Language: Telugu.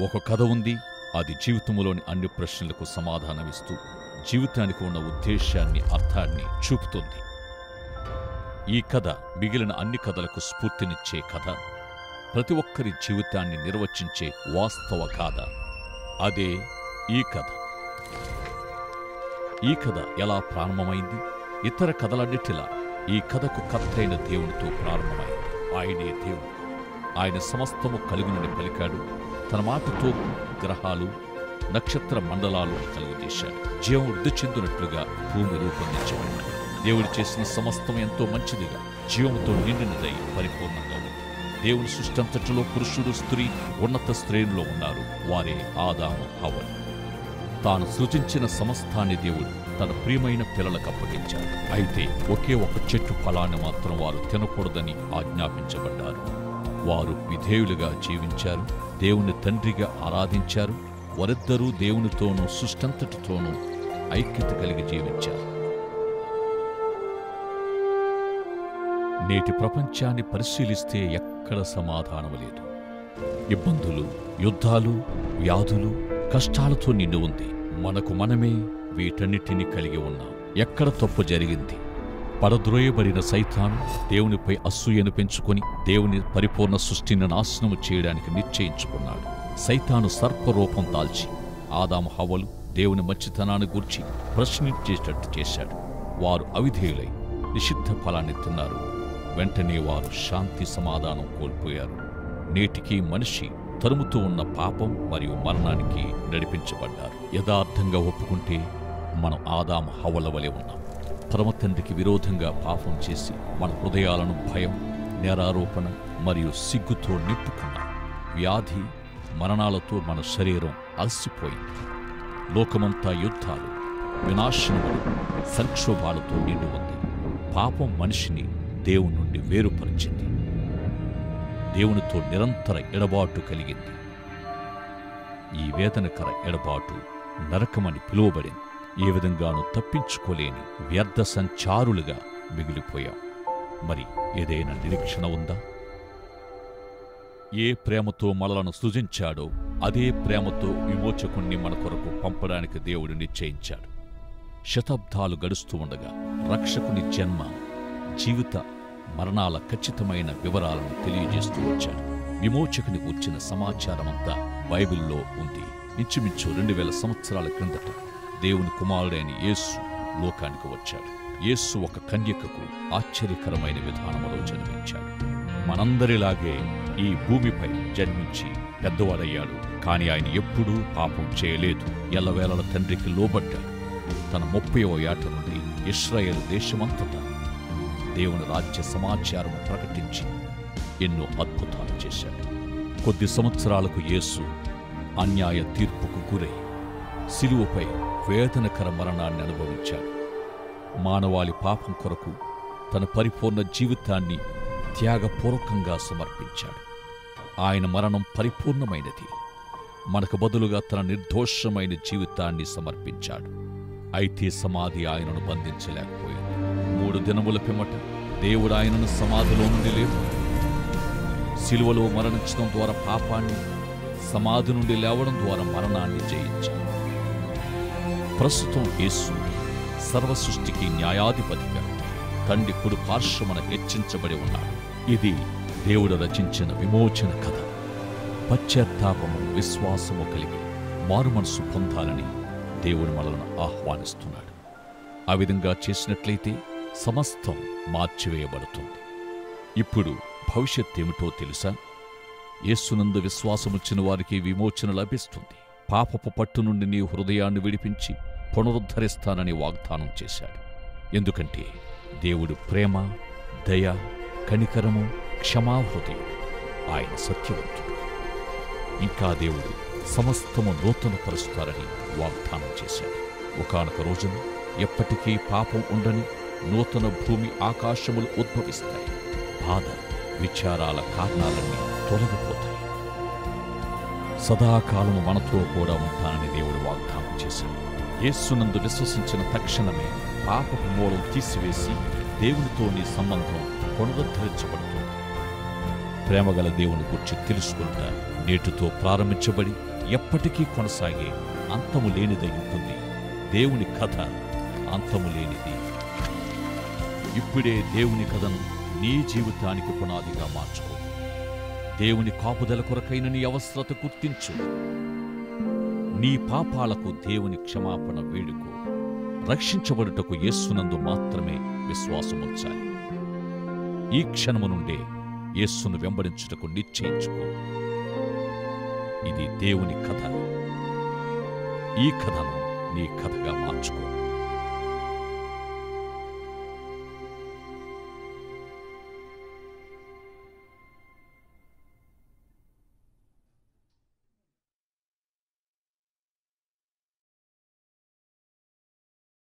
ఒక కథ ఉంది. అది జీవితంలోని అన్ని ప్రశ్నలకు సమాధానమిస్తూ జీవితానికి ఉన్న ఉద్దేశాన్ని, అర్థాన్ని చూపుతుంది. ఈ కథ మిగిలిన అన్ని కథలకు స్ఫూర్తినిచ్చే కథ, ప్రతి ఒక్కరి జీవితాన్ని నిర్వచించే వాస్తవ గాథ. అదే ఈ కథ. ఈ కథ ఎలా ప్రారంభమైంది? ఇతర కథలన్నిటిలా ఈ కథకు కర్తైన దేవునితో ప్రారంభమైంది. ఆయనే దేవుడు. ఆయన సమస్తము కలుగునని పలికాడు. తన మాటతో గ్రహాలు, నక్షత్ర మండలాలు కలుగజేశాడు. జీవం వృద్ధి చెందినట్లుగా భూమి రూపొందించబడింది. దేవుడు చేసిన సమస్తం ఎంతో మంచిదిగా, జీవంతో నిండినదై పరిపూర్ణంగా ఉంది. దేవుని సృష్టంతటిలో పురుషుడు, స్త్రీ ఉన్నత శ్రేణిలో ఉన్నారు. వారే ఆదాము, హవ్వలు. తాను సృజించిన సమస్తాన్ని దేవుడు తన ప్రియమైన పిల్లలకు అప్పగించాడు. అయితే ఒకే ఒక చెట్టు ఫలాన్ని మాత్రం వారు తినకూడదని ఆజ్ఞాపించబడ్డారు. వారు విధేయులుగా జీవించారు, దేవుని తండ్రిగా ఆరాధించారు. వారిద్దరూ దేవునితోనూ సృష్టంతటితోనూ ఐక్యత కలిగి జీవించారు. నేటి ప్రపంచాన్ని పరిశీలిస్తే ఎక్కడ సమాధానం లేదు. ఇబ్బందులు, యుద్ధాలు, వ్యాధులు, కష్టాలతో నిండి ఉంది. మనకు మనమే వీటన్నిటినీ కలిగి ఉన్నాం. ఎక్కడ తప్పు జరిగింది? పడద్రోయబడిన సైతాను దేవునిపై అసూయను పెంచుకొని దేవుని పరిపూర్ణ సృష్టిని నాశనము చేయడానికి నిశ్చయించుకున్నాడు. సైతాను సర్పరూపం దాల్చి ఆదాము, హవ్వలు దేవుని మంచితనాన్ని గూర్చి ప్రశ్నించేటట్టు చేశాడు. వారు అవిధేయులై నిషిద్ధ ఫలాన్ని తిన్నారు. వెంటనే వారు శాంతి సమాధానం కోల్పోయారు. నేటికి మనిషి తరుముతూ ఉన్న పాపం మరియు మరణానికి నడిపించబడ్డారు. యథార్థంగా ఒప్పుకుంటే మనం ఆదాము, హవ్వల వలె ఉన్నాం. పరమ తండ్రికి విరోధంగా పాపం చేసి మన హృదయాలను భయం, నేరారోపణ మరియు సిగ్గుతో నింపుకున్నాం. వ్యాధి, మరణాలతో మన శరీరం అలసిపోయింది. లోకమంతా యుద్ధాలు, వినాశనములు, సంక్షోభాలతో నిండి ఉంది. పాపం మనిషిని దేవుని నుండి వేరుపరిచింది. దేవునితో నిరంతర ఎడబాటు కలిగింది. ఈ వేదనకర ఎడబాటు నరకమని పిలువబడింది. ఏ విధంగానూ తప్పించుకోలేని వ్యర్థ సంచారులుగా మిగిలిపోయాం. మరి ఏదైనా నిరీక్షణ ఉందా? ఏ ప్రేమతో మనలను సృజించాడో అదే ప్రేమతో విమోచకుణ్ణి మన కొరకు పంపడానికి దేవుడు నిశ్చయించాడు. శతాబ్దాలు గడుస్తూ ఉండగా రక్షకుని జన్మ, జీవిత మరణాల ఖచ్చితమైన వివరాలను తెలియజేస్తూ వచ్చాడు. విమోచకుని గూర్చిన సమాచారమంతా బైబిల్లో ఉంది. ఇంచుమించు 2000 సంవత్సరాల క్రిందట దేవుని కుమారుడైన యేసు లోకానికి వచ్చాడు. యేసు ఒక కన్యకకు ఆశ్చర్యకరమైన విధానములో జన్మించాడు. మనందరిలాగే ఈ భూమిపై జన్మించి పెద్దవాడయ్యాడు. కాని ఆయన ఎప్పుడూ పాపం చేయలేదు. ఎల్లవేళల తండ్రికి లోబడ్డాడు. తన 30వ ఏట నుండి ఇశ్రాయేలు దేశమంతటా దేవుని రాజ్య సమాచారము ప్రకటించి ఎన్నో అద్భుతాలు చేశాడు. కొద్ది సంవత్సరాలకు యేసు అన్యాయ తీర్పుకు గురై శిలువపై వేదనకర మరణాన్ని అనుభవించాడు. మానవాళి పాపం కొరకు తన పరిపూర్ణ జీవితాన్ని త్యాగపూర్వకంగా సమర్పించాడు. ఆయన మరణం పరిపూర్ణమైనది. మనకు బదులుగా తన నిర్దోషమైన జీవితాన్ని సమర్పించాడు. అయితే సమాధి ఆయనను బంధించలేకపోయింది. 3 దినముల పిమ్మట దేవుడు ఆయనను సమాధిలో నుండి లేపు శిలువలో మరణించడం ద్వారా పాపాన్ని, సమాధి నుండి లేవడం ద్వారా మరణాన్ని జయించాడు. ప్రస్తుతం యేసు సర్వసృష్టికి న్యాయాధిపతిగా తండ్రి కుడి పార్శ్వమున హెచ్చించబడి ఉన్నాడు. ఇది దేవుడు రచించిన విమోచన కథ. పశ్చాత్తాపము, విశ్వాసము కలిగి మారుమనసు పొందాలని దేవుడు మనలను ఆహ్వానిస్తున్నాడు. ఆ విధంగా చేసినట్లయితే సమస్తం మార్చివేయబడుతుంది. ఇప్పుడు భవిష్యత్ ఏమిటో తెలుసా? యేసునందు విశ్వాసముచ్చిన వారికి విమోచన లభిస్తుంది. పాపపు పట్టు నుండి నీ హృదయాన్ని విడిపించి పునరుద్ధరిస్తానని వాగ్దానం చేశాడు. ఎందుకంటే దేవుడు ప్రేమ, దయ, కనికరము, క్షమాహృదయుడు. ఆయన సత్యవంతుడు. ఇంకా దేవుడు సమస్తము నూతనపరుస్తారని వాగ్దానం చేశాడు. ఒకానొక రోజున ఎప్పటికీ పాపం ఉండని నూతన భూమి, ఆకాశములు ఉద్భవిస్తాయి. బాధ, విచారాల కారణాలన్నీ తొలగిపోతాయి. సదాకాలము మనతో కూడా ఉంటానని దేవుడు వాగ్దానం చేశాడు. యేసునందు విశ్వసించిన తక్షణమే పాపపు మూలం తీసివేసి దేవునితో నీ సంబంధం పునరుద్ధరించబడుతుంది. ప్రేమగల దేవుని గురించి తెలుసుకుంటా నేటితో ప్రారంభించబడి ఎప్పటికీ కొనసాగే అంతము లేనిదై ఉంటుంది. దేవుని కథ అంతము లేనిది. ఇప్పుడే దేవుని కథను నీ జీవితానికి పునాదిగా మార్చుకో. దేవుని కాపుదల కొరకైన నీ అవసరత గుర్తించు. నీ పాపాలకు దేవుని క్షమాపణ వేడుకో. రక్షించబడుటకు యేసునందు మాత్రమే విశ్వాసముంచాలి. ఈ క్షణము నుండే యేసును వెంబడించుటకు నిశ్చయించుకో. ఇది దేవుని కథ. ఈ కథను నీ కథగా మార్చుకో.